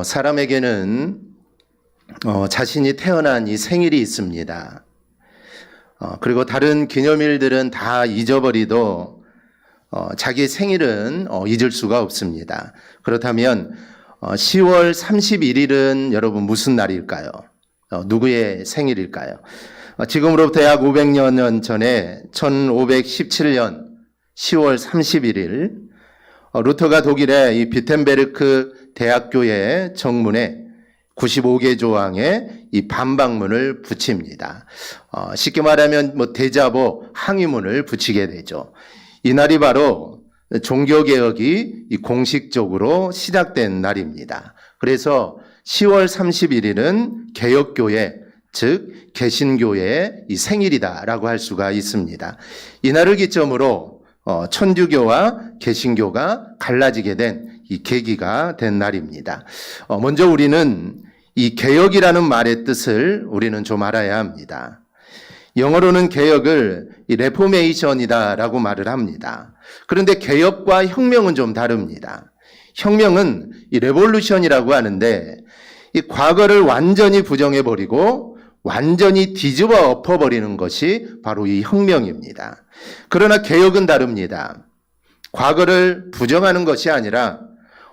사람에게는 자신이 태어난 이 생일이 있습니다. 그리고 다른 기념일들은 다 잊어버리도 자기 생일은 잊을 수가 없습니다. 그렇다면 10월 31일은 여러분 무슨 날일까요? 누구의 생일일까요? 지금으로부터 약 500년 전에 1517년 10월 31일 루터가 독일의 이 비텐베르크 대학교의 정문에 95개 조항의 이 반박문을 붙입니다. 쉽게 말하면 대자보 항의문을 붙이게 되죠. 이날이 바로 종교개혁이 공식적으로 시작된 날입니다. 그래서 10월 31일은 개혁교회, 즉 개신교회의 이 생일이다라고 할 수가 있습니다. 이날을 기점으로 천주교와 개신교가 갈라지게 된 이 계기가 된 날입니다. 먼저 우리는 이 개혁이라는 말의 뜻을 우리는 좀 알아야 합니다. 영어로는 개혁을 이 레포메이션이다라고 말을 합니다. 그런데 개혁과 혁명은 좀 다릅니다. 혁명은 이 레볼루션이라고 하는데 이 과거를 완전히 부정해버리고 완전히 뒤집어 엎어버리는 것이 바로 이 혁명입니다. 그러나 개혁은 다릅니다. 과거를 부정하는 것이 아니라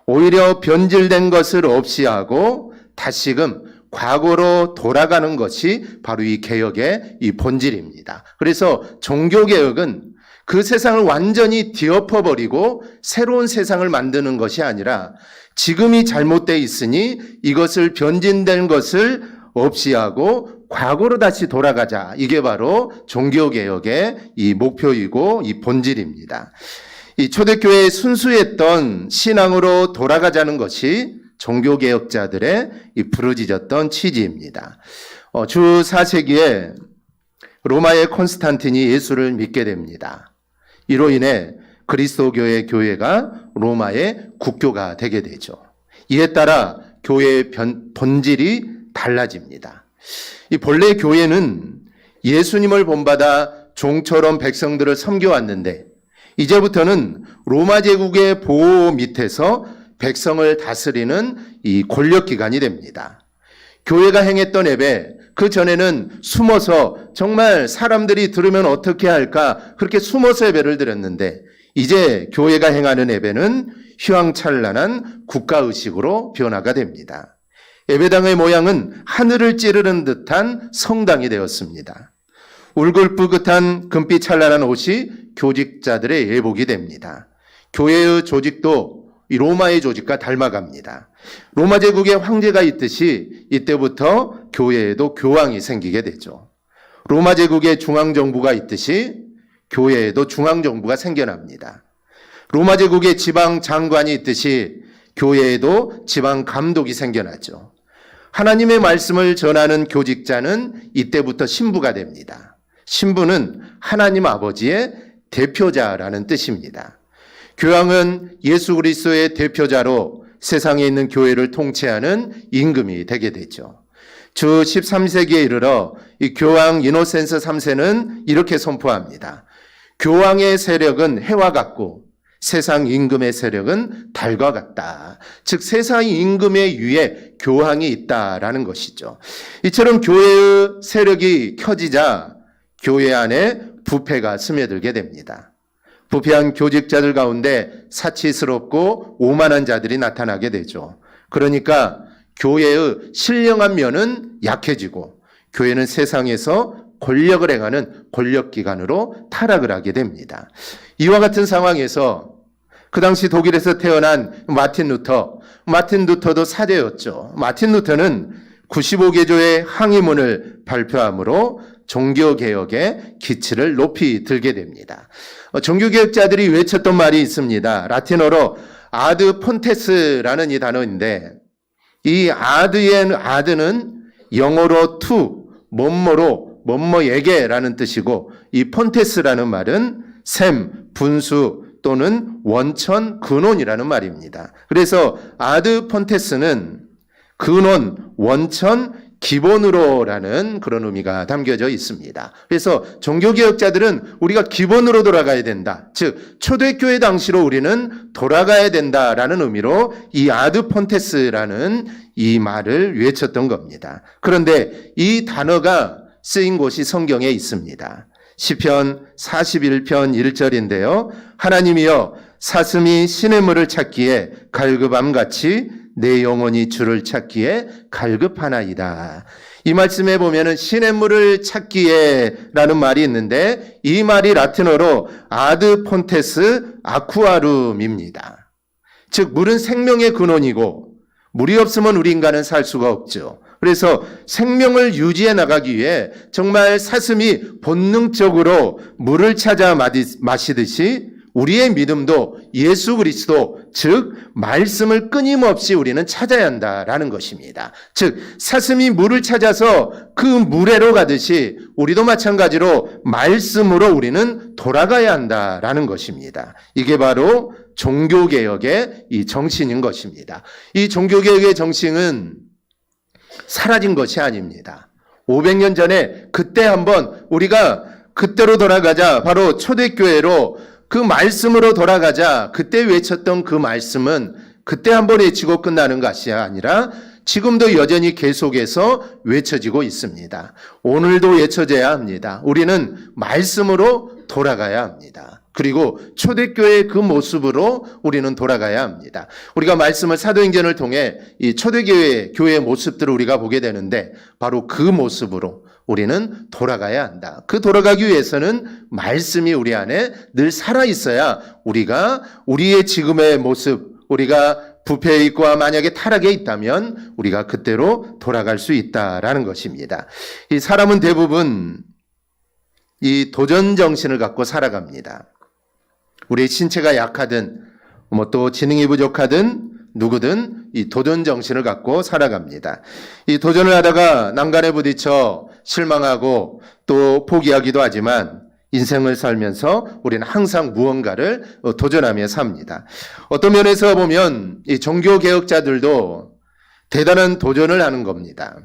오히려 변질된 것을 없이 하고 다시금 과거로 돌아가는 것이 바로 이 개혁의 이 본질입니다. 그래서 종교개혁은 그 세상을 완전히 뒤엎어버리고 새로운 세상을 만드는 것이 아니라 지금이 잘못되어 있으니 이것을 변질된 것을 없이 하고 과거로 다시 돌아가자. 이게 바로 종교개혁의 이 목표이고 이 본질입니다. 이 초대교회의 순수했던 신앙으로 돌아가자는 것이 종교개혁자들의 이 부르짖었던 취지입니다. 주 4세기에 로마의 콘스탄틴이 예수를 믿게 됩니다. 이로 인해 그리스도교의 교회가 로마의 국교가 되게 되죠. 이에 따라 교회의 본질이 달라집니다. 이 본래 교회는 예수님을 본받아 종처럼 백성들을 섬겨왔는데 이제부터는 로마 제국의 보호 밑에서 백성을 다스리는 이 권력기관이 됩니다. 교회가 행했던 예배, 그 전에는 숨어서 정말 사람들이 들으면 어떻게 할까 그렇게 숨어서 예배를 드렸는데 이제 교회가 행하는 예배는 휘황찬란한 국가의식으로 변화가 됩니다. 예배당의 모양은 하늘을 찌르는 듯한 성당이 되었습니다. 울긋불긋한 금빛 찬란한 옷이 교직자들의 예복이 됩니다. 교회의 조직도 이 로마의 조직과 닮아갑니다. 로마 제국의 황제가 있듯이 이때부터 교회에도 교황이 생기게 되죠. 로마 제국의 중앙정부가 있듯이 교회에도 중앙정부가 생겨납니다. 로마 제국의 지방 장관이 있듯이 교회에도 지방 감독이 생겨나죠. 하나님의 말씀을 전하는 교직자는 이때부터 신부가 됩니다. 신부는 하나님 아버지의 대표자라는 뜻입니다. 교황은 예수 그리스도의 대표자로 세상에 있는 교회를 통치하는 임금이 되게 되죠. 주 13세기에 이르러 이 교황 이노센스 3세는 이렇게 선포합니다. 교황의 세력은 해와 같고 세상 임금의 세력은 달과 같다. 즉 세상 임금의 위에 교황이 있다라는 것이죠. 이처럼 교회의 세력이 켜지자 교회 안에 부패가 스며들게 됩니다. 부패한 교직자들 가운데 사치스럽고 오만한 자들이 나타나게 되죠. 그러니까 교회의 신령한 면은 약해지고 교회는 세상에서 권력을 행하는 권력기관으로 타락을 하게 됩니다. 이와 같은 상황에서 그 당시 독일에서 태어난 마틴 루터도 사제였죠. 마틴 루터는 95개조의 항의문을 발표함으로 종교개혁의 기치를 높이 들게 됩니다. 종교개혁자들이 외쳤던 말이 있습니다. 라틴어로 아드 폰테스라는 이 단어인데 이 아드는 영어로 투, 뭐뭐에게라는 뜻이고 이 폰테스라는 말은 샘, 분수 또는 원천, 근원이라는 말입니다. 그래서 아드 폰테스는 근원, 원천, 기본으로라는 그런 의미가 담겨져 있습니다. 그래서 종교개혁자들은 우리가 기본으로 돌아가야 된다. 즉 초대교회 당시로 우리는 돌아가야 된다라는 의미로 이 아드 폰테스라는 이 말을 외쳤던 겁니다. 그런데 이 단어가 쓰인 곳이 성경에 있습니다. 시편 41편 1절인데요. 하나님이여 사슴이 시냇물을 찾기에 갈급함같이 내 영혼이 주를 찾기에 갈급하나이다. 이 말씀에 보면은 시냇물을 찾기에 라는 말이 있는데 이 말이 라틴어로 아드 폰테스 아쿠아룸입니다. 즉 물은 생명의 근원이고 물이 없으면 우리 인간은 살 수가 없죠. 그래서 생명을 유지해 나가기 위해 정말 사슴이 본능적으로 물을 찾아 마시듯이 우리의 믿음도 예수 그리스도, 즉 말씀을 끊임없이 우리는 찾아야 한다라는 것입니다. 즉 사슴이 물을 찾아서 그 물에로 가듯이 우리도 마찬가지로 말씀으로 우리는 돌아가야 한다라는 것입니다. 이게 바로 종교개혁의 이 정신인 것입니다. 이 종교개혁의 정신은 사라진 것이 아닙니다. 500년 전에 그때 한번 우리가 그때로 돌아가자, 바로 초대교회로 그 말씀으로 돌아가자, 그때 외쳤던 그 말씀은 그때 한번 외치고 끝나는 것이 아니라 지금도 여전히 계속해서 외쳐지고 있습니다. 오늘도 외쳐져야 합니다. 우리는 말씀으로 돌아가야 합니다. 그리고 초대교회의 그 모습으로 우리는 돌아가야 합니다. 우리가 말씀을 사도행전을 통해 이 초대교회의 교회의 모습들을 우리가 보게 되는데 바로 그 모습으로 우리는 돌아가야 한다. 그 돌아가기 위해서는 말씀이 우리 안에 늘 살아 있어야 우리가 우리의 지금의 모습, 우리가 부패에 있고 만약에 타락에 있다면 우리가 그때로 돌아갈 수 있다라는 것입니다. 이 사람은 대부분 이 도전 정신을 갖고 살아갑니다. 우리의 신체가 약하든 또 지능이 부족하든 누구든 이 도전 정신을 갖고 살아갑니다. 이 도전을 하다가 난간에 부딪혀 실망하고 또 포기하기도 하지만 인생을 살면서 우리는 항상 무언가를 도전하며 삽니다. 어떤 면에서 보면 이 종교개혁자들도 대단한 도전을 하는 겁니다.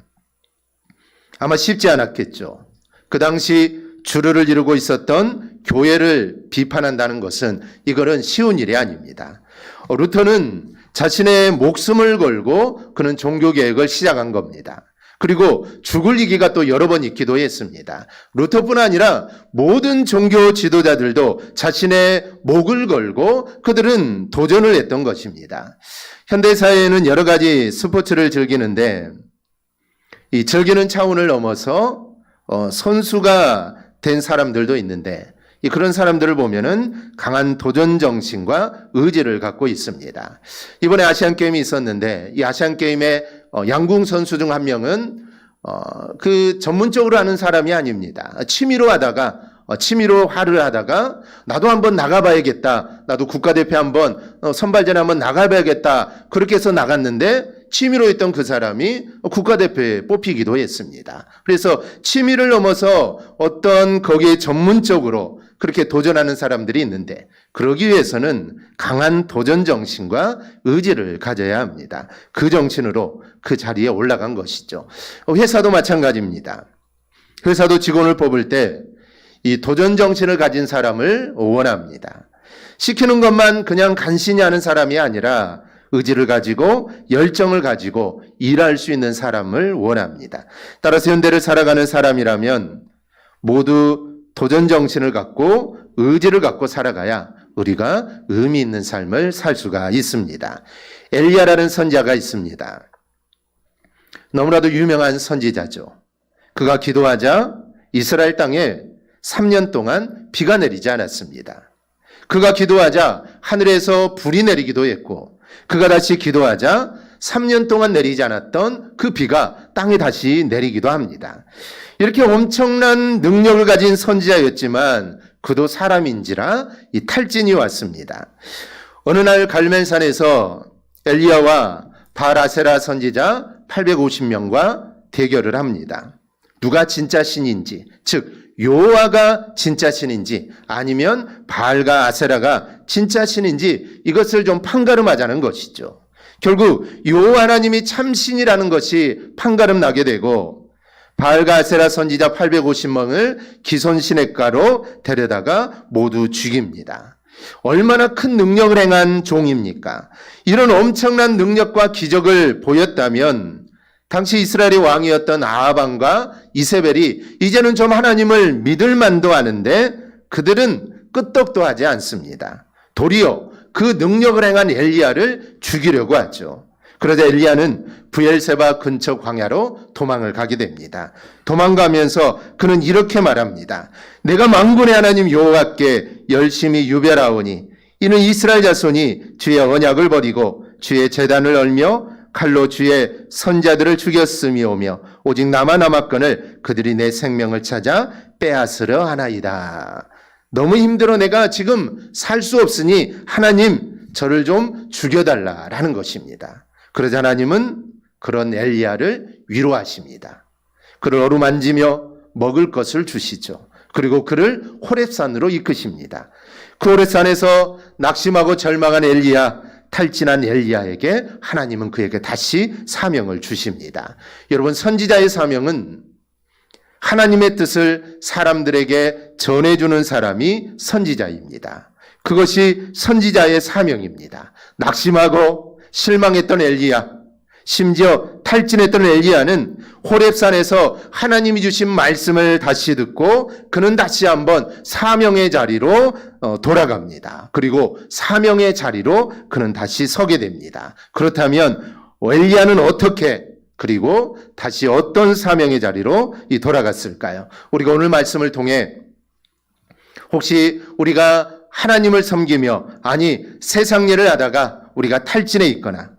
아마 쉽지 않았겠죠. 그 당시 주류를 이루고 있었던 교회를 비판한다는 것은 이거는 쉬운 일이 아닙니다. 루터는 자신의 목숨을 걸고 그는 종교개혁을 시작한 겁니다. 그리고 죽을 위기가 또 여러 번 있기도 했습니다. 루터뿐 아니라 모든 종교 지도자들도 자신의 목을 걸고 그들은 도전을 했던 것입니다. 현대사회에는 여러 가지 스포츠를 즐기는데 이 즐기는 차원을 넘어서 선수가 된 사람들도 있는데 그런 사람들을 보면은 강한 도전 정신과 의지를 갖고 있습니다. 이번에 아시안 게임이 있었는데 이 아시안 게임의 양궁 선수 중 한 명은 그 전문적으로 하는 사람이 아닙니다. 취미로 화를 하다가 나도 한번 나가봐야겠다. 나도 국가대표 한번 선발전에 한번 나가봐야겠다. 그렇게 해서 나갔는데 취미로 했던 그 사람이 국가대표에 뽑히기도 했습니다. 그래서 취미를 넘어서 어떤 거기에 전문적으로 그렇게 도전하는 사람들이 있는데 그러기 위해서는 강한 도전 정신과 의지를 가져야 합니다. 그 정신으로 그 자리에 올라간 것이죠. 회사도 마찬가지입니다. 회사도 직원을 뽑을 때 이 도전 정신을 가진 사람을 원합니다. 시키는 것만 그냥 간신히 하는 사람이 아니라 의지를 가지고 열정을 가지고 일할 수 있는 사람을 원합니다. 따라서 현대를 살아가는 사람이라면 모두 도전 정신을 갖고 의지를 갖고 살아가야 우리가 의미 있는 삶을 살 수가 있습니다. 엘리야라는 선지자가 있습니다. 너무나도 유명한 선지자죠. 그가 기도하자 이스라엘 땅에 3년 동안 비가 내리지 않았습니다. 그가 기도하자 하늘에서 불이 내리기도 했고 그가 다시 기도하자 3년 동안 내리지 않았던 그 비가 땅에 다시 내리기도 합니다. 이렇게 엄청난 능력을 가진 선지자였지만 그도 사람인지라 이 탈진이 왔습니다. 어느 날 갈멜산에서 엘리야와 바알아세라 선지자 850명과 대결을 합니다. 누가 진짜 신인지, 즉 여호와가 진짜 신인지 아니면 바알과 아세라가 진짜 신인지 이것을 좀 판가름하자는 것이죠. 결국 요 하나님이 참신이라는 것이 판가름 나게 되고 바알과 아세라 선지자 850명을 기손 시냇가로 데려다가 모두 죽입니다. 얼마나 큰 능력을 행한 종입니까? 이런 엄청난 능력과 기적을 보였다면 당시 이스라엘의 왕이었던 아합 왕과 이세벨이 이제는 좀 하나님을 믿을 만도 하는데 그들은 끄떡도 하지 않습니다. 도리어 그 능력을 행한 엘리야를 죽이려고 하죠. 그러자 엘리야는 브엘세바 근처 광야로 도망을 가게 됩니다. 도망가면서 그는 이렇게 말합니다. 내가 만군의 하나님 여호와께 열심히 유별하오니 이는 이스라엘 자손이 주의 언약을 버리고 주의 제단을 얼며 칼로 주의 선자들을 죽였음이오며 오직 나만 남았거늘 그들이 내 생명을 찾아 빼앗으려 하나이다. 너무 힘들어 내가 지금 살 수 없으니 하나님 저를 좀 죽여달라라는 것입니다. 그러자 하나님은 그런 엘리야를 위로하십니다. 그를 어루만지며 먹을 것을 주시죠. 그리고 그를 호렙산으로 이끄십니다. 그 호렙산에서 낙심하고 절망한 엘리야, 탈진한 엘리야에게 하나님은 그에게 다시 사명을 주십니다. 여러분, 선지자의 사명은 하나님의 뜻을 사람들에게 전해주는 사람이 선지자입니다. 그것이 선지자의 사명입니다. 낙심하고 실망했던 엘리야, 심지어 탈진했던 엘리야는 호렙산에서 하나님이 주신 말씀을 다시 듣고 그는 다시 한번 사명의 자리로 돌아갑니다. 그리고 사명의 자리로 그는 다시 서게 됩니다. 그렇다면 엘리야는 어떻게 그리고 다시 어떤 사명의 자리로 돌아갔을까요? 우리가 오늘 말씀을 통해 혹시 우리가 하나님을 섬기며 아니 세상 일을 하다가 우리가 탈진해 있거나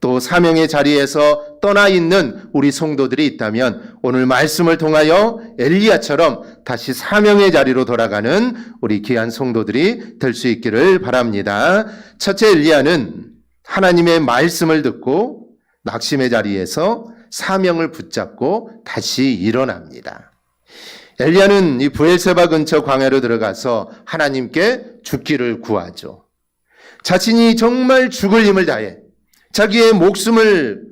또 사명의 자리에서 떠나 있는 우리 성도들이 있다면 오늘 말씀을 통하여 엘리야처럼 다시 사명의 자리로 돌아가는 우리 귀한 성도들이 될 수 있기를 바랍니다. 첫째, 엘리야는 하나님의 말씀을 듣고 낙심의 자리에서 사명을 붙잡고 다시 일어납니다. 엘리야는 이 브엘세바 근처 광야로 들어가서 하나님께 죽기를 구하죠. 자신이 정말 죽을 힘을 다해 자기의 목숨을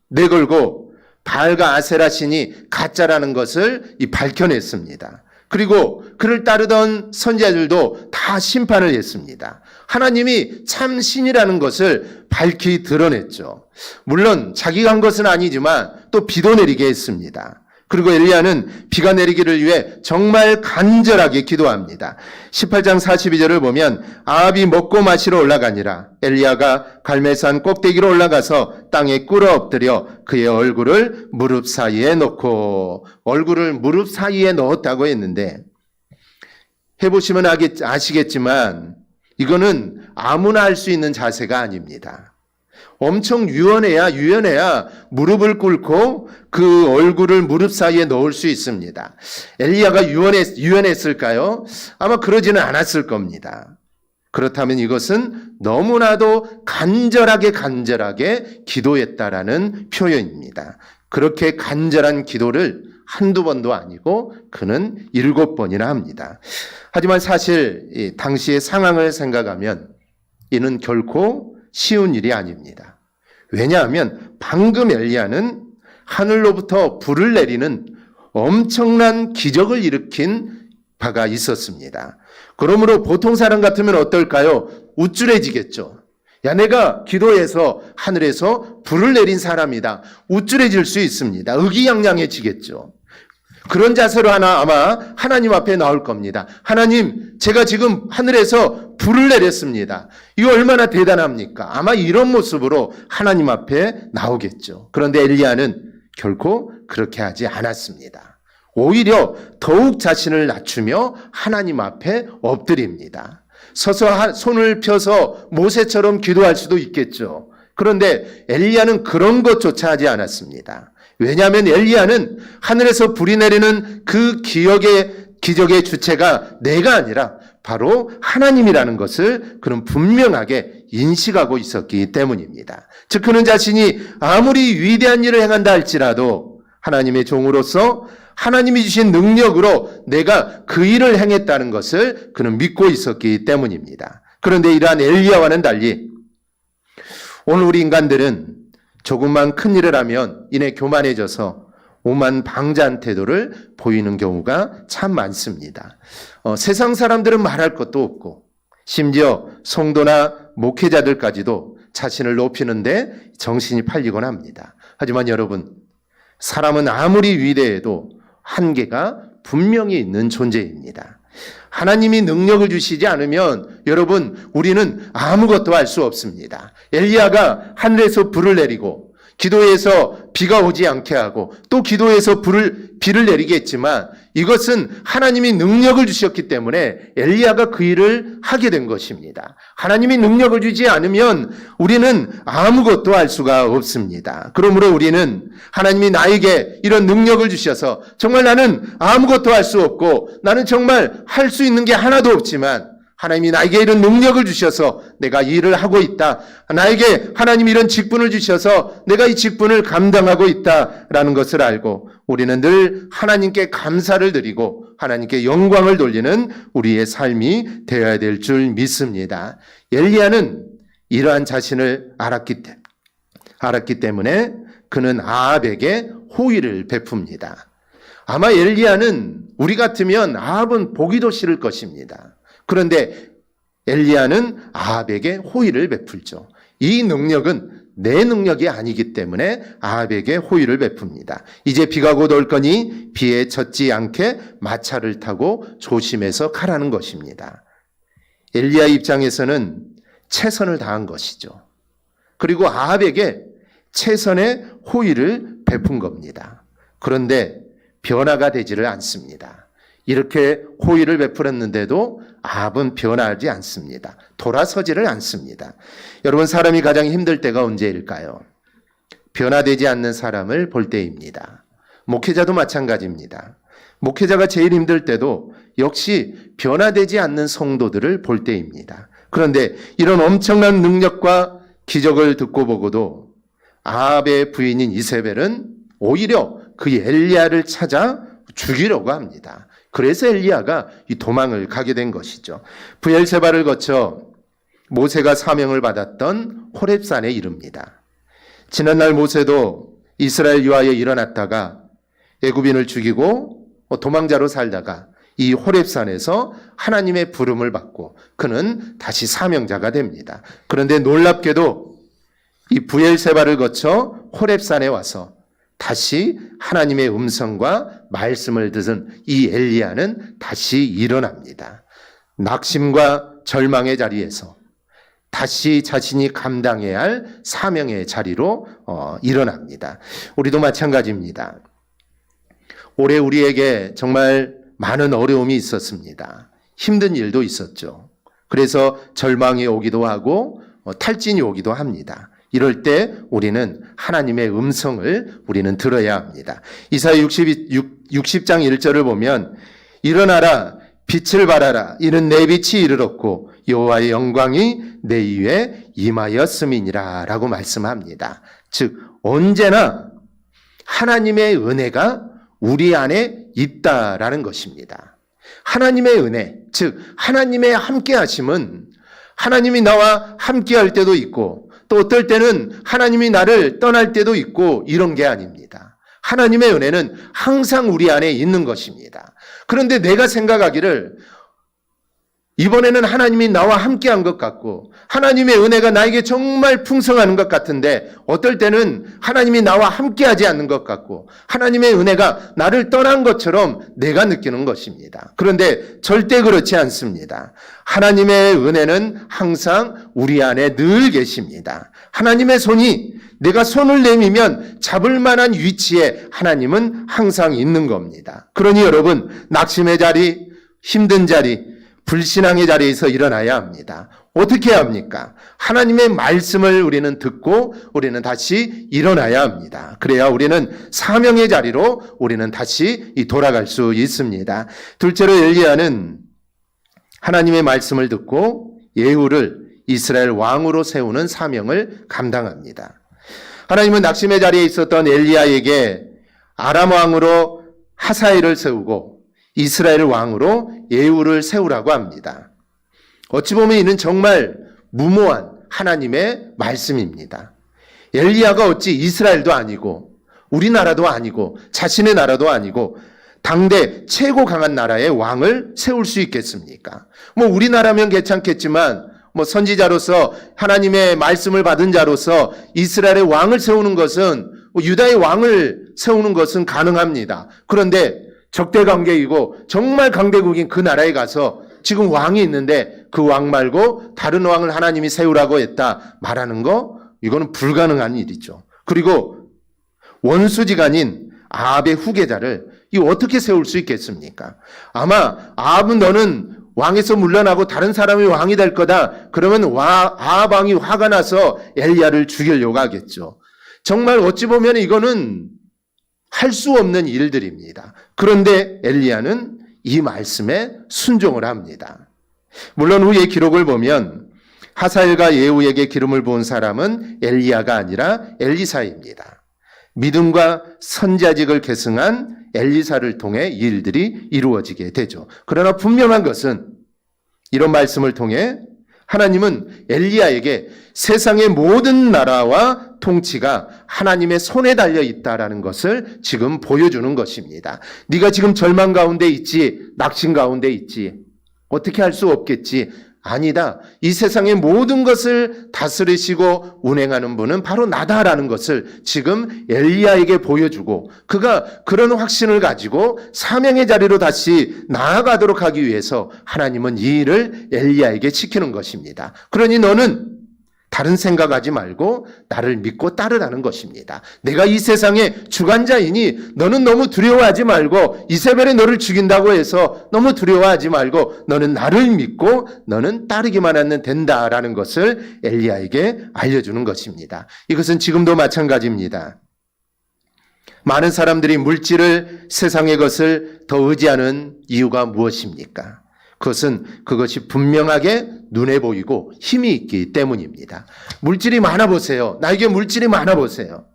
내걸고 바알과 아세라 신이 가짜라는 것을 밝혀냈습니다. 그리고 그를 따르던 선지자들도 다 심판을 했습니다. 하나님이 참 신이라는 것을 밝히 드러냈죠. 물론 자기가 한 것은 아니지만 또 비도 내리게 했습니다. 그리고 엘리야는 비가 내리기를 위해 정말 간절하게 기도합니다. 18장 42절을 보면 아합이 먹고 마시러 올라가니라. 엘리야가 갈멜산 꼭대기로 올라가서 땅에 꿇어 엎드려 그의 얼굴을 무릎 사이에 넣고, 얼굴을 무릎 사이에 넣었다고 했는데 해보시면 아시겠지만 이거는 아무나 할 수 있는 자세가 아닙니다. 엄청 유연해야 무릎을 꿇고 그 얼굴을 무릎 사이에 넣을 수 있습니다. 엘리야가 유연했을까요? 아마 그러지는 않았을 겁니다. 그렇다면 이것은 너무나도 간절하게 기도했다라는 표현입니다. 그렇게 간절한 기도를 한두 번도 아니고 그는 7번이나 합니다. 하지만 사실 당시의 상황을 생각하면 이는 결코 쉬운 일이 아닙니다. 왜냐하면 방금 엘리야는 하늘로부터 불을 내리는 엄청난 기적을 일으킨 바가 있었습니다. 그러므로 보통 사람 같으면 어떨까요? 우쭐해지겠죠. 야, 내가 기도해서 하늘에서 불을 내린 사람이다. 우쭐해질 수 있습니다. 의기양양해지겠죠. 그런 자세로 아마 하나님 앞에 나올 겁니다. 하나님, 제가 지금 하늘에서 불을 내렸습니다. 이거 얼마나 대단합니까? 아마 이런 모습으로 하나님 앞에 나오겠죠. 그런데 엘리야는 결코 그렇게 하지 않았습니다. 오히려 더욱 자신을 낮추며 하나님 앞에 엎드립니다. 서서 손을 펴서 모세처럼 기도할 수도 있겠죠. 그런데 엘리야는 그런 것조차 하지 않았습니다. 왜냐하면 엘리야는 하늘에서 불이 내리는 그 기적의 주체가 내가 아니라 바로 하나님이라는 것을 그는 분명하게 인식하고 있었기 때문입니다. 즉 그는 자신이 아무리 위대한 일을 행한다 할지라도 하나님의 종으로서 하나님이 주신 능력으로 내가 그 일을 행했다는 것을 그는 믿고 있었기 때문입니다. 그런데 이러한 엘리야와는 달리 오늘 우리 인간들은 조금만 큰 일을 하면 이내 교만해져서 오만 방자한 태도를 보이는 경우가 참 많습니다. 세상 사람들은 말할 것도 없고 심지어 성도나 목회자들까지도 자신을 높이는데 정신이 팔리곤 합니다. 하지만 여러분, 사람은 아무리 위대해도 한계가 분명히 있는 존재입니다. 하나님이 능력을 주시지 않으면 여러분, 우리는 아무것도 할 수 없습니다. 엘리야가 하늘에서 불을 내리고 기도해서 비가 오지 않게 하고 또 기도해서 비를 내리게 했지만 이것은 하나님이 능력을 주셨기 때문에 엘리야가 그 일을 하게 된 것입니다. 하나님이 능력을 주지 않으면 우리는 아무것도 할 수가 없습니다. 그러므로 우리는 하나님이 나에게 이런 능력을 주셔서 정말 나는 아무것도 할 수 없고 나는 정말 할 수 있는 게 하나도 없지만 하나님이 나에게 이런 능력을 주셔서 내가 이 일을 하고 있다. 나에게 하나님이 이런 직분을 주셔서 내가 이 직분을 감당하고 있다라는 것을 알고 우리는 늘 하나님께 감사를 드리고 하나님께 영광을 돌리는 우리의 삶이 되어야 될 줄 믿습니다. 엘리야는 이러한 자신을 알았기 때문에 그는 아합에게 호의를 베풉니다. 아마 엘리야는 우리 같으면 아합은 보기도 싫을 것입니다. 그런데 엘리야는 아합에게 호의를 베풀죠. 이 능력은 내 능력이 아니기 때문에 아합에게 호의를 베풉니다. 이제 비가 곧 올 거니 비에 젖지 않게 마차를 타고 조심해서 가라는 것입니다. 엘리야 입장에서는 최선을 다한 것이죠. 그리고 아합에게 최선의 호의를 베푼 겁니다. 그런데 변화가 되지를 않습니다. 이렇게 호의를 베풀었는데도 아합은 변하지 않습니다. 돌아서지를 않습니다. 여러분, 사람이 가장 힘들 때가 언제일까요? 변화되지 않는 사람을 볼 때입니다. 목회자도 마찬가지입니다. 목회자가 제일 힘들 때도 역시 변화되지 않는 성도들을 볼 때입니다. 그런데 이런 엄청난 능력과 기적을 듣고 보고도 아합의 부인인 이세벨은 오히려 그 엘리야를 찾아 죽이려고 합니다. 그래서 엘리야가 이 도망을 가게 된 것이죠. 브엘세바를 거쳐 모세가 사명을 받았던 호렙산에 이릅니다. 지난날 모세도 이스라엘 유하에 일어났다가 애굽인을 죽이고 도망자로 살다가 이 호렙산에서 하나님의 부름을 받고 그는 다시 사명자가 됩니다. 그런데 놀랍게도 이 브엘세바를 거쳐 호렙산에 와서 다시 하나님의 음성과 말씀을 듣은 이 엘리야는 다시 일어납니다. 낙심과 절망의 자리에서 다시 자신이 감당해야 할 사명의 자리로 일어납니다. 우리도 마찬가지입니다. 올해 우리에게 정말 많은 어려움이 있었습니다. 힘든 일도 있었죠. 그래서 절망이 오기도 하고 탈진이 오기도 합니다. 이럴 때 우리는 하나님의 음성을 우리는 들어야 합니다. 이사야 60장 1절을 보면 일어나라 빛을 발하라 이는 내 빛이 이르렀고 여호와의 영광이 내 위에 임하였음이니라 라고 말씀합니다. 즉 언제나 하나님의 은혜가 우리 안에 있다라는 것입니다. 하나님의 은혜, 즉 하나님의 함께 하심은 하나님이 나와 함께 할 때도 있고 또 어떨 때는 하나님이 나를 떠날 때도 있고 이런 게 아닙니다. 하나님의 은혜는 항상 우리 안에 있는 것입니다. 그런데 내가 생각하기를 이번에는 하나님이 나와 함께한 것 같고 하나님의 은혜가 나에게 정말 풍성한 것 같은데 어떨 때는 하나님이 나와 함께하지 않는 것 같고 하나님의 은혜가 나를 떠난 것처럼 내가 느끼는 것입니다. 그런데 절대 그렇지 않습니다. 하나님의 은혜는 항상 우리 안에 늘 계십니다. 하나님의 손이 내가 손을 내밀면 잡을 만한 위치에 하나님은 항상 있는 겁니다. 그러니 여러분, 낙심의 자리, 힘든 자리, 불신앙의 자리에서 일어나야 합니다. 어떻게 해야 합니까? 하나님의 말씀을 우리는 듣고 우리는 다시 일어나야 합니다. 그래야 우리는 사명의 자리로 우리는 다시 돌아갈 수 있습니다. 둘째로 엘리야는 하나님의 말씀을 듣고 예후를 이스라엘 왕으로 세우는 사명을 감당합니다. 하나님은 낙심의 자리에 있었던 엘리야에게 아람 왕으로 하사엘을 세우고 이스라엘 왕으로 예후를 세우라고 합니다. 어찌 보면 이는 정말 무모한 하나님의 말씀입니다. 엘리야가 어찌 이스라엘도 아니고 우리나라도 아니고 자신의 나라도 아니고 당대 최고 강한 나라의 왕을 세울 수 있겠습니까? 우리나라면 괜찮겠지만 선지자로서 하나님의 말씀을 받은 자로서 이스라엘의 왕을 세우는 것은 유다의 왕을 세우는 것은 가능합니다. 그런데 적대 관계이고 정말 강대국인 그 나라에 가서 지금 왕이 있는데 그 왕 말고 다른 왕을 하나님이 세우라고 했다 말하는 거, 이거는 불가능한 일이죠. 그리고 원수지간인 아합의 후계자를 어떻게 세울 수 있겠습니까? 아마 아합은 너는 왕에서 물러나고 다른 사람이 왕이 될 거다. 그러면 아합 왕이 화가 나서 엘리야를 죽이려고 하겠죠. 정말 어찌 보면 이거는 할 수 없는 일들입니다. 그런데 엘리야는 이 말씀에 순종을 합니다. 물론 후의 기록을 보면 하사엘과 예후에게 기름을 부은 사람은 엘리야가 아니라 엘리사입니다. 믿음과 선자직을 계승한 엘리사를 통해 이 일들이 이루어지게 되죠. 그러나 분명한 것은 이런 말씀을 통해 하나님은 엘리야에게 세상의 모든 나라와 통치가 하나님의 손에 달려 있다라는 것을 지금 보여주는 것입니다. 네가 지금 절망 가운데 있지, 낙심 가운데 있지, 어떻게 할 수 없겠지. 아니다. 이 세상의 모든 것을 다스리시고 운행하는 분은 바로 나다라는 것을 지금 엘리야에게 보여주고 그가 그런 확신을 가지고 사명의 자리로 다시 나아가도록 하기 위해서 하나님은 이 일을 엘리야에게 시키는 것입니다. 그러니 너는 다른 생각하지 말고 나를 믿고 따르라는 것입니다. 내가 이 세상의 주관자이니 너는 너무 두려워하지 말고 이세벨이 너를 죽인다고 해서 너무 두려워하지 말고 너는 나를 믿고 너는 따르기만 하면 된다라는 것을 엘리야에게 알려주는 것입니다. 이것은 지금도 마찬가지입니다. 많은 사람들이 물질을, 세상의 것을 더 의지하는 이유가 무엇입니까? 그것이 분명하게 눈에 보이고 힘이 있기 때문입니다. 물질이 많아 보세요. 나에게 물질이 많아 보세요.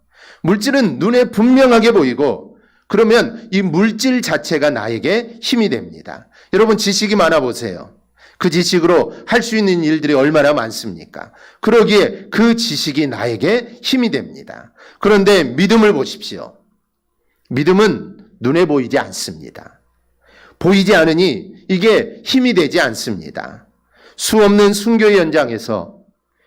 물질은 눈에 분명하게 보이고 그러면 이 물질 자체가 나에게 힘이 됩니다. 여러분 지식이 많아 보세요. 그 지식으로 할 수 있는 일들이 얼마나 많습니까? 그러기에 그 지식이 나에게 힘이 됩니다. 그런데 믿음을 보십시오. 믿음은 눈에 보이지 않습니다. 보이지 않으니 이게 힘이 되지 않습니다. 수없는 순교의 현장에서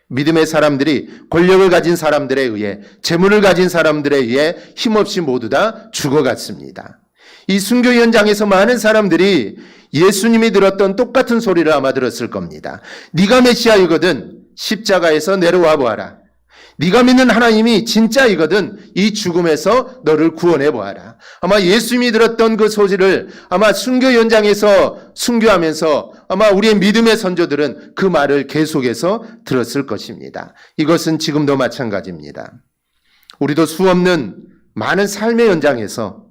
믿음의 사람들이 권력을 가진 사람들에 의해 재물을 가진 사람들에 의해 힘없이 모두 다 죽어갔습니다. 이 순교 현장에서 많은 사람들이 예수님이 들었던 똑같은 소리를 아마 들었을 겁니다. 네가 메시아이거든 십자가에서 내려와 보아라. 네가 믿는 하나님이 진짜이거든 이 죽음에서 너를 구원해 보아라. 아마 예수님이 들었던 그 소리를 아마 순교 현장에서 순교하면서 아마 우리의 믿음의 선조들은 그 말을 계속해서 들었을 것입니다. 이것은 지금도 마찬가지입니다. 우리도 수없는 많은 삶의 현장에서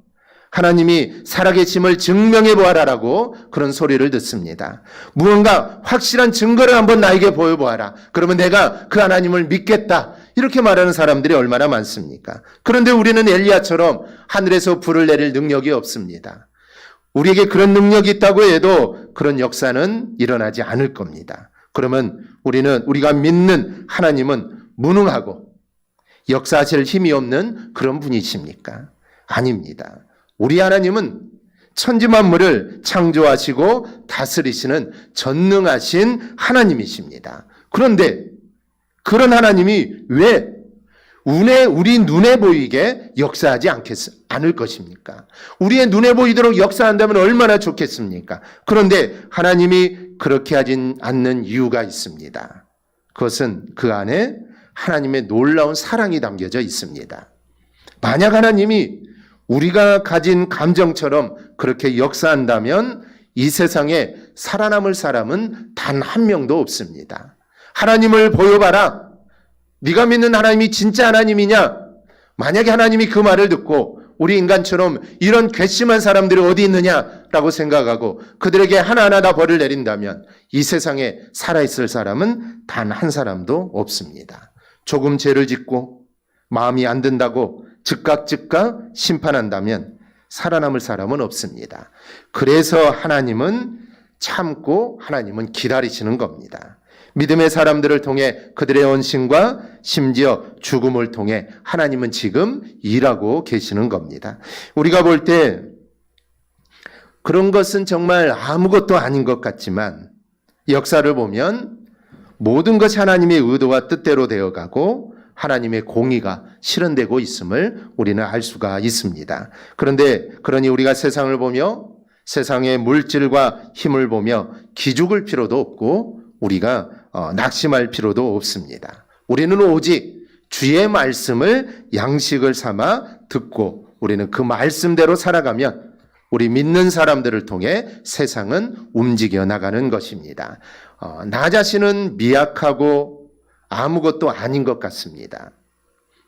하나님이 살아계심을 증명해 보아라라고 그런 소리를 듣습니다. 무언가 확실한 증거를 한번 나에게 보여보아라. 그러면 내가 그 하나님을 믿겠다. 이렇게 말하는 사람들이 얼마나 많습니까? 그런데 우리는 엘리야처럼 하늘에서 불을 내릴 능력이 없습니다. 우리에게 그런 능력이 있다고 해도 그런 역사는 일어나지 않을 겁니다. 그러면 우리가 믿는 하나님은 무능하고 역사하실 힘이 없는 그런 분이십니까? 아닙니다. 우리 하나님은 천지만물을 창조하시고 다스리시는 전능하신 하나님이십니다. 그런데 그런 하나님이 왜 우리 눈에 보이게 역사하지 않을 것입니까? 우리의 눈에 보이도록 역사한다면 얼마나 좋겠습니까? 그런데 하나님이 그렇게 하진 않는 이유가 있습니다. 그것은 그 안에 하나님의 놀라운 사랑이 담겨져 있습니다. 만약 하나님이 우리가 가진 감정처럼 그렇게 역사한다면 이 세상에 살아남을 사람은 단 한 명도 없습니다. 하나님을 보여봐라. 네가 믿는 하나님이 진짜 하나님이냐? 만약에 하나님이 그 말을 듣고 우리 인간처럼 이런 괘씸한 사람들이 어디 있느냐라고 생각하고 그들에게 하나하나 다 벌을 내린다면 이 세상에 살아있을 사람은 단 한 사람도 없습니다. 조금 죄를 짓고 마음이 안 든다고 즉각 심판한다면 살아남을 사람은 없습니다. 그래서 하나님은 참고 하나님은 기다리시는 겁니다. 믿음의 사람들을 통해 그들의 헌신과 심지어 죽음을 통해 하나님은 지금 일하고 계시는 겁니다. 우리가 볼 때 그런 것은 정말 아무것도 아닌 것 같지만 역사를 보면 모든 것이 하나님의 의도와 뜻대로 되어가고 하나님의 공의가 실현되고 있음을 우리는 알 수가 있습니다. 그러니 우리가 세상을 보며 세상의 물질과 힘을 보며 기죽을 필요도 없고 우리가 낙심할 필요도 없습니다. 우리는 오직 주의 말씀을 양식을 삼아 듣고 우리는 그 말씀대로 살아가면 우리 믿는 사람들을 통해 세상은 움직여 나가는 것입니다. 나 자신은 미약하고 아무것도 아닌 것 같습니다.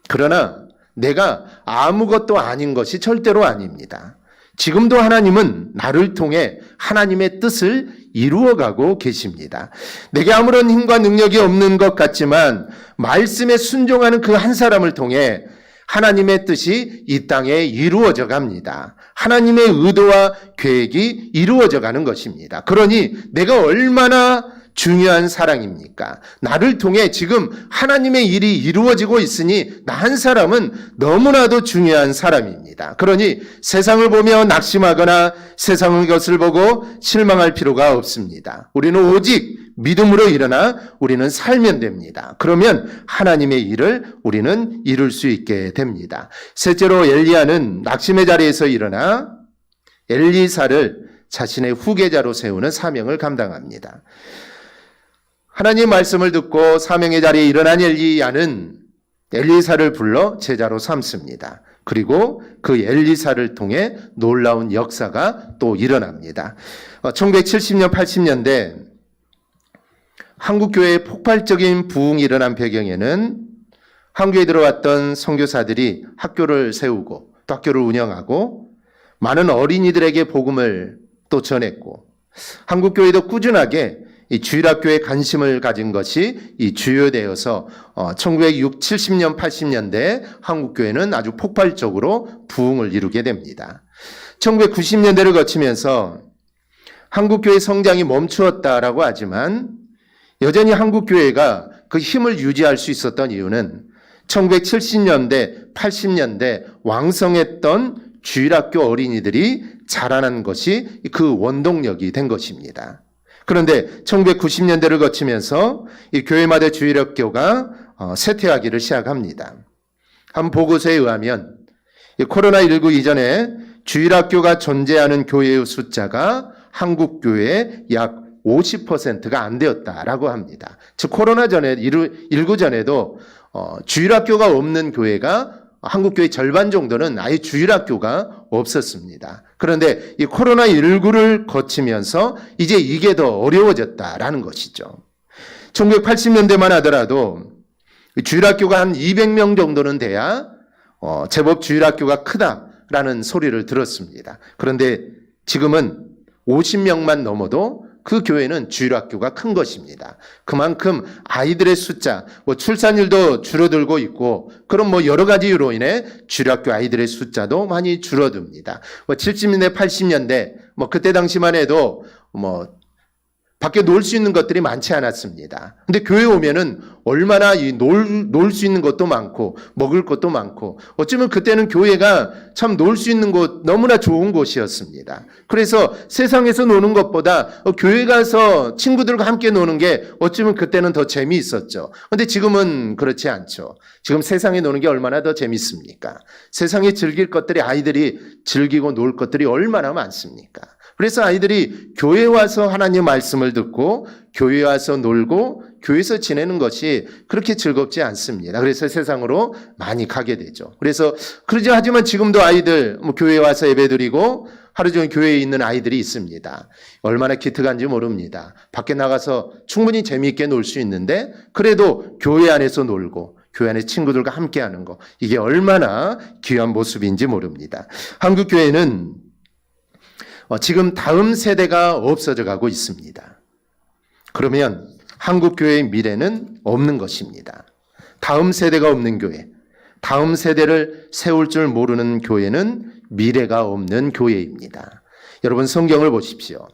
그러나 내가 아무것도 아닌 것이 절대로 아닙니다. 지금도 하나님은 나를 통해 하나님의 뜻을 이루어가고 계십니다. 내게 아무런 힘과 능력이 없는 것 같지만 말씀에 순종하는 그 한 사람을 통해 하나님의 뜻이 이 땅에 이루어져 갑니다. 하나님의 의도와 계획이 이루어져 가는 것입니다. 그러니 내가 얼마나 중요한 사랑입니까? 나를 통해 지금 하나님의 일이 이루어지고 있으니 나 한 사람은 너무나도 중요한 사람입니다. 그러니 세상을 보며 낙심하거나 세상의 것을 보고 실망할 필요가 없습니다. 우리는 오직 믿음으로 일어나 우리는 살면 됩니다. 그러면 하나님의 일을 우리는 이룰 수 있게 됩니다. 셋째로 엘리야는 낙심의 자리에서 일어나 엘리사를 자신의 후계자로 세우는 사명을 감당합니다. 하나님 말씀을 듣고 사명의 자리에 일어난 엘리야는 엘리사를 불러 제자로 삼습니다. 그리고 그 엘리사를 통해 놀라운 역사가 또 일어납니다. 1970년, 80년대 한국교회의 폭발적인 부흥이 일어난 배경에는 한국에 들어왔던 선교사들이 학교를 세우고 또 학교를 운영하고 많은 어린이들에게 복음을 또 전했고 한국교회도 꾸준하게 이 주일학교에 관심을 가진 것이 이 주요되어서 1970년, 80년대 한국교회는 아주 폭발적으로 부흥을 이루게 됩니다. 1990년대를 거치면서 한국교회 성장이 멈추었다라고 하지만 여전히 한국교회가 그 힘을 유지할 수 있었던 이유는 1970년대, 80년대 왕성했던 주일학교 어린이들이 자라난 것이 그 원동력이 된 것입니다. 그런데 1990년대를 거치면서 이 교회마다 주일학교가 쇠퇴하기를 시작합니다. 한 보고서에 의하면 코로나19 이전에 주일학교가 존재하는 교회의 숫자가 한국교회의 약 50%가 안 되었다라고 합니다. 즉 코로나 전에 19 전에도 주일학교가 없는 교회가 한국교회 절반 정도는 아예 주일학교가 없었습니다. 그런데 이 코로나19를 거치면서 이제 이게 더 어려워졌다라는 것이죠. 1980년대만 하더라도 주일학교가 한 200명 정도는 돼야 제법 주일학교가 크다라는 소리를 들었습니다. 그런데 지금은 50명만 넘어도 그 교회는 주일학교가 큰 것입니다. 그만큼 아이들의 숫자, 출산율도 줄어들고 있고 그럼 여러 가지 이유로 인해 주일학교 아이들의 숫자도 많이 줄어듭니다. 70년대, 80년대 그때 당시만 해도 밖에 놀 수 있는 것들이 많지 않았습니다. 근데 교회 오면은 얼마나 놀 수 있는 것도 많고 먹을 것도 많고 어쩌면 그때는 교회가 참 놀 수 있는 곳 너무나 좋은 곳이었습니다. 그래서 세상에서 노는 것보다 교회 가서 친구들과 함께 노는 게 어쩌면 그때는 더 재미있었죠. 근데 지금은 그렇지 않죠. 지금 세상에 노는 게 얼마나 더 재밌습니까? 세상에 즐길 것들이 아이들이 즐기고 놀 것들이 얼마나 많습니까? 그래서 아이들이 교회에 와서 하나님 말씀을 듣고 교회에 와서 놀고 교회에서 지내는 것이 그렇게 즐겁지 않습니다. 그래서 세상으로 많이 가게 되죠. 그래서 그러지 하지만 지금도 아이들 교회에 와서 예배드리고 하루 종일 교회에 있는 아이들이 있습니다. 얼마나 기특한지 모릅니다. 밖에 나가서 충분히 재미있게 놀 수 있는데 그래도 교회 안에서 놀고 교회 안에 친구들과 함께하는 거 이게 얼마나 귀한 모습인지 모릅니다. 한국교회는 지금 다음 세대가 없어져 가고 있습니다. 그러면 한국교회의 미래는 없는 것입니다. 다음 세대가 없는 교회, 다음 세대를 세울 줄 모르는 교회는 미래가 없는 교회입니다. 여러분 성경을 보십시오.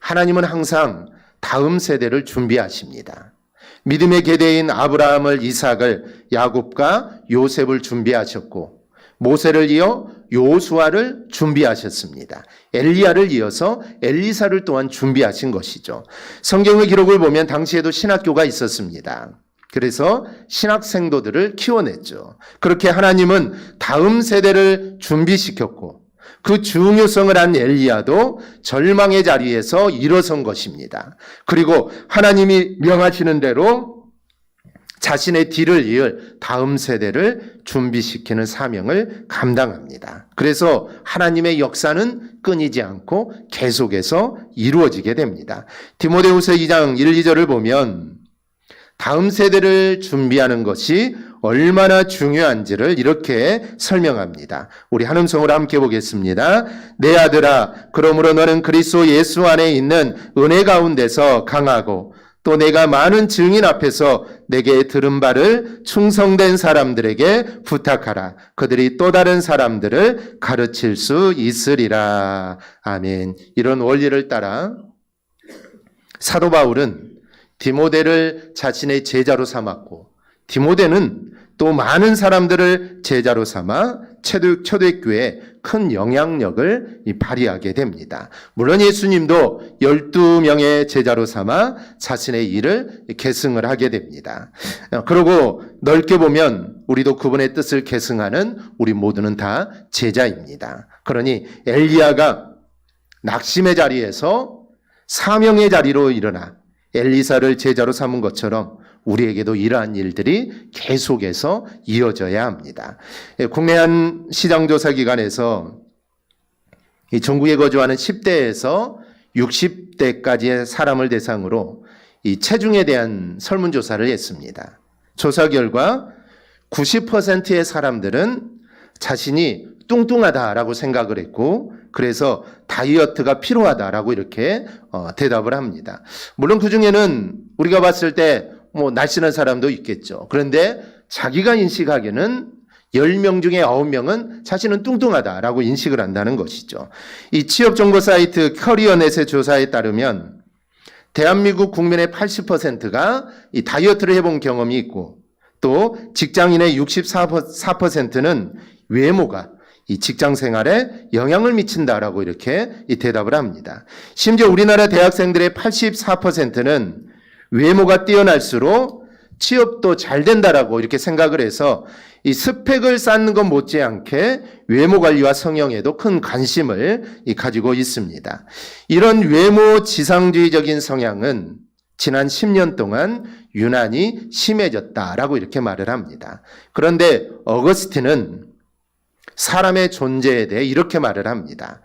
하나님은 항상 다음 세대를 준비하십니다. 믿음의 계대인 아브라함을, 이삭을, 야곱과 요셉을 준비하셨고 모세를 이어 요수아를 준비하셨습니다. 엘리야를 이어서 엘리사를 또한 준비하신 것이죠. 성경의 기록을 보면 당시에도 신학교가 있었습니다. 그래서 신학생도들을 키워냈죠. 그렇게 하나님은 다음 세대를 준비시켰고 그 중요성을 안 엘리야도 절망의 자리에서 일어선 것입니다. 그리고 하나님이 명하시는 대로 자신의 뒤를 이을 다음 세대를 준비시키는 사명을 감당합니다. 그래서 하나님의 역사는 끊이지 않고 계속해서 이루어지게 됩니다. 디모데후서 2장 1, 2절을 보면 다음 세대를 준비하는 것이 얼마나 중요한지를 이렇게 설명합니다. 우리 한음성으로 함께 보겠습니다. 내 아들아, 그러므로 너는 그리스도 예수 안에 있는 은혜 가운데서 강하고 또 내가 많은 증인 앞에서 내게 들은 바를 충성된 사람들에게 부탁하라. 그들이 또 다른 사람들을 가르칠 수 있으리라. 아멘. 이런 원리를 따라 사도 바울은 디모데를 자신의 제자로 삼았고 디모데는 또 많은 사람들을 제자로 삼아 초대교회에 큰 영향력을 발휘하게 됩니다. 물론 예수님도 12명의 제자로 삼아 자신의 일을 계승을 하게 됩니다. 그리고 넓게 보면 우리도 그분의 뜻을 계승하는 우리 모두는 다 제자입니다. 그러니 엘리야가 낙심의 자리에서 사명의 자리로 일어나 엘리사를 제자로 삼은 것처럼 우리에게도 이러한 일들이 계속해서 이어져야 합니다. 국내 한 시장조사 기관에서 전국에 거주하는 10대에서 60대까지의 사람을 대상으로 이 체중에 대한 설문조사를 했습니다. 조사 결과 90%의 사람들은 자신이 뚱뚱하다라고 생각을 했고 그래서 다이어트가 필요하다라고 이렇게 대답을 합니다. 물론 그중에는 우리가 봤을 때 날씬한 사람도 있겠죠. 그런데 자기가 인식하기에는 10명 중에 9명은 자신은 뚱뚱하다라고 인식을 한다는 것이죠. 이 취업정보 사이트 커리어넷의 조사에 따르면 대한민국 국민의 80%가 이 다이어트를 해본 경험이 있고 또 직장인의 64%는 외모가 이 직장 생활에 영향을 미친다라고 이렇게 이 대답을 합니다. 심지어 우리나라 대학생들의 84%는 외모가 뛰어날수록 취업도 잘 된다라고 이렇게 생각을 해서 이 스펙을 쌓는 것 못지않게 외모 관리와 성형에도 큰 관심을 가지고 있습니다. 이런 외모 지상주의적인 성향은 지난 10년 동안 유난히 심해졌다라고 이렇게 말을 합니다. 그런데 어거스틴은 사람의 존재에 대해 이렇게 말을 합니다.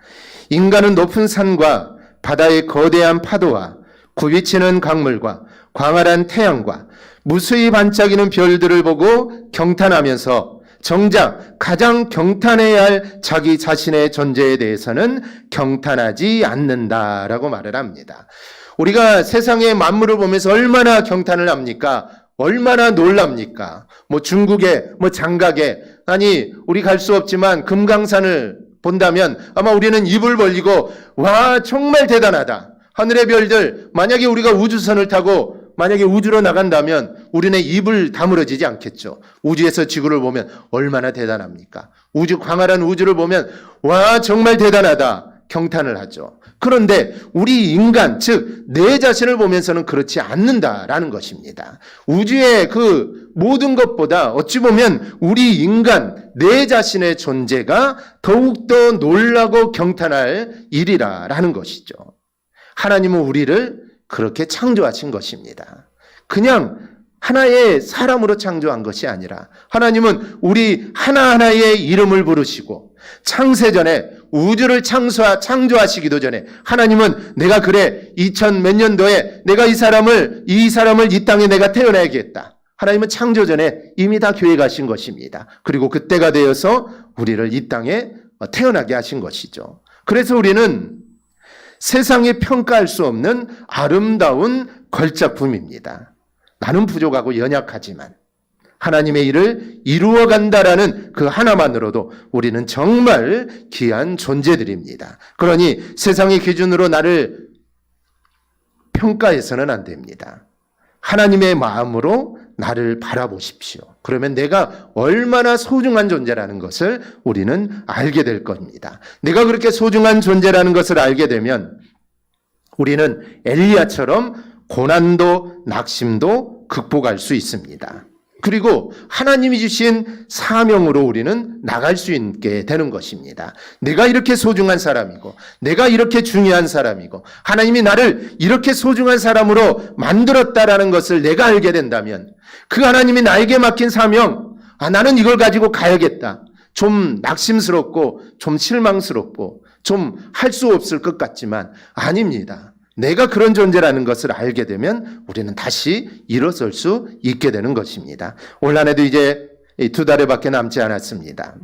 인간은 높은 산과 바다의 거대한 파도와 굽이치는 강물과 광활한 태양과 무수히 반짝이는 별들을 보고 경탄하면서 정작 가장 경탄해야 할 자기 자신의 존재에 대해서는 경탄하지 않는다라고 말을 합니다. 우리가 세상의 만물을 보면서 얼마나 경탄을 합니까? 얼마나 놀랍니까? 중국에, 장각에, 아니, 우리 갈 수 없지만 금강산을 본다면 아마 우리는 입을 벌리고, 와, 정말 대단하다. 하늘의 별들, 만약에 우리가 우주선을 타고 만약에 우주로 나간다면 우리는 입을 다물어지지 않겠죠. 우주에서 지구를 보면 얼마나 대단합니까? 광활한 우주를 보면, 와, 정말 대단하다. 경탄을 하죠. 그런데 우리 인간, 즉 내 자신을 보면서는 그렇지 않는다라는 것입니다. 우주의 그 모든 것보다 어찌 보면 우리 인간, 내 자신의 존재가 더욱더 놀라고 경탄할 일이라는 것이죠. 하나님은 우리를 그렇게 창조하신 것입니다. 그냥 하나의 사람으로 창조한 것이 아니라 하나님은 우리 하나하나의 이름을 부르시고 창세전에 우주를 창조하시기도 전에 하나님은 내가 그래 2000 몇 년도에 내가 이 사람을 이 땅에 내가 태어나야겠다. 하나님은 창조전에 이미 다 계획하신 것입니다. 그리고 그때가 되어서 우리를 이 땅에 태어나게 하신 것이죠. 그래서 우리는 세상에 평가할 수 없는 아름다운 걸작품입니다. 나는 부족하고 연약하지만 하나님의 일을 이루어간다라는 그 하나만으로도 우리는 정말 귀한 존재들입니다. 그러니 세상의 기준으로 나를 평가해서는 안 됩니다. 하나님의 마음으로 나를 바라보십시오. 그러면 내가 얼마나 소중한 존재라는 것을 우리는 알게 될 겁니다. 내가 그렇게 소중한 존재라는 것을 알게 되면 우리는 엘리야처럼 고난도 낙심도 극복할 수 있습니다. 그리고 하나님이 주신 사명으로 우리는 나갈 수 있게 되는 것입니다. 내가 이렇게 소중한 사람이고 내가 이렇게 중요한 사람이고 하나님이 나를 이렇게 소중한 사람으로 만들었다라는 것을 내가 알게 된다면 그 하나님이 나에게 맡긴 사명, 나는 이걸 가지고 가야겠다. 좀 낙심스럽고 좀 실망스럽고 좀 할 수 없을 것 같지만 아닙니다. 내가 그런 존재라는 것을 알게 되면 우리는 다시 일어설 수 있게 되는 것입니다. 올 한해도 이제 2달에 밖에 남지 않았습니다.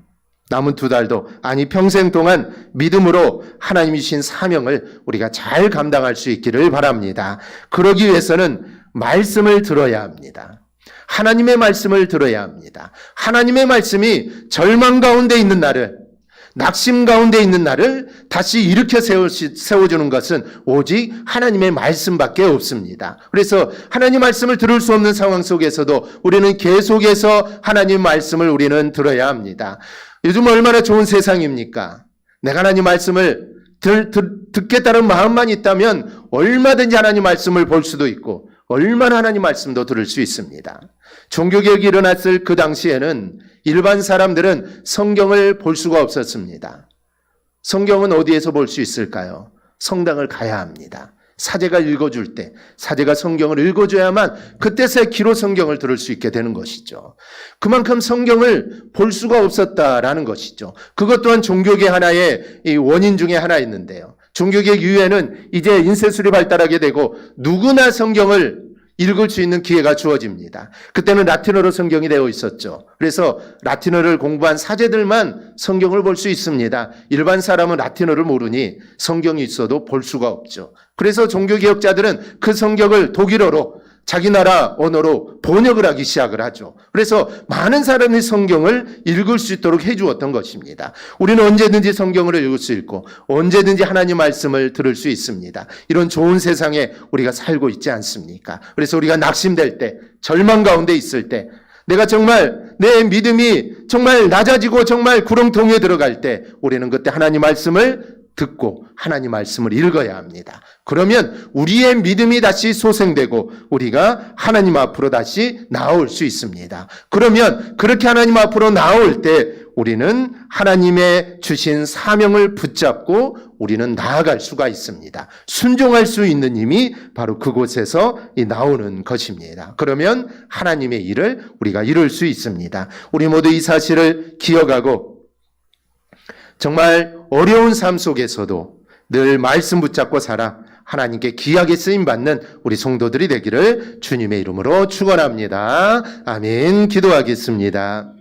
남은 2달도 아니 평생 동안 믿음으로 하나님이 주신 사명을 우리가 잘 감당할 수 있기를 바랍니다. 그러기 위해서는 말씀을 들어야 합니다. 하나님의 말씀을 들어야 합니다. 하나님의 말씀이 절망 가운데 있는 나를 낙심 가운데 있는 나를 다시 일으켜 세워주는 것은 오직 하나님의 말씀밖에 없습니다. 그래서 하나님 말씀을 들을 수 없는 상황 속에서도 우리는 계속해서 하나님 말씀을 우리는 들어야 합니다. 요즘 얼마나 좋은 세상입니까? 내가 하나님 말씀을 듣겠다는 마음만 있다면 얼마든지 하나님 말씀을 볼 수도 있고 얼마나 하나님 말씀도 들을 수 있습니다. 종교개혁이 일어났을 그 당시에는 일반 사람들은 성경을 볼 수가 없었습니다. 성경은 어디에서 볼 수 있을까요? 성당을 가야 합니다. 사제가 읽어줄 때, 사제가 성경을 읽어줘야만 그때서야 귀로 성경을 들을 수 있게 되는 것이죠. 그만큼 성경을 볼 수가 없었다라는 것이죠. 그것 또한 종교개혁 하나의 원인 중에 하나 있는데요. 종교개혁 이후에는 이제 인쇄술이 발달하게 되고 누구나 성경을 읽을 수 있는 기회가 주어집니다. 그때는 라틴어로 성경이 되어 있었죠. 그래서 라틴어를 공부한 사제들만 성경을 볼 수 있습니다. 일반 사람은 라틴어를 모르니 성경이 있어도 볼 수가 없죠. 그래서 종교개혁자들은 그 성경을 독일어로 자기 나라 언어로 번역을 하기 시작을 하죠. 그래서 많은 사람이 성경을 읽을 수 있도록 해주었던 것입니다. 우리는 언제든지 성경을 읽을 수 있고 언제든지 하나님 말씀을 들을 수 있습니다. 이런 좋은 세상에 우리가 살고 있지 않습니까? 그래서 우리가 낙심될 때, 절망 가운데 있을 때, 내가 정말 내 믿음이 정말 낮아지고 정말 구렁텅이에 들어갈 때 우리는 그때 하나님 말씀을 듣고 하나님 말씀을 읽어야 합니다. 그러면 우리의 믿음이 다시 소생되고 우리가 하나님 앞으로 다시 나올 수 있습니다. 그러면 그렇게 하나님 앞으로 나올 때 우리는 하나님의 주신 사명을 붙잡고 우리는 나아갈 수가 있습니다. 순종할 수 있는 힘이 바로 그곳에서 나오는 것입니다. 그러면 하나님의 일을 우리가 이룰 수 있습니다. 우리 모두 이 사실을 기억하고 정말 어려운 삶 속에서도 늘 말씀 붙잡고 살아 하나님께 귀하게 쓰임받는 우리 성도들이 되기를 주님의 이름으로 축원합니다. 아멘. 기도하겠습니다.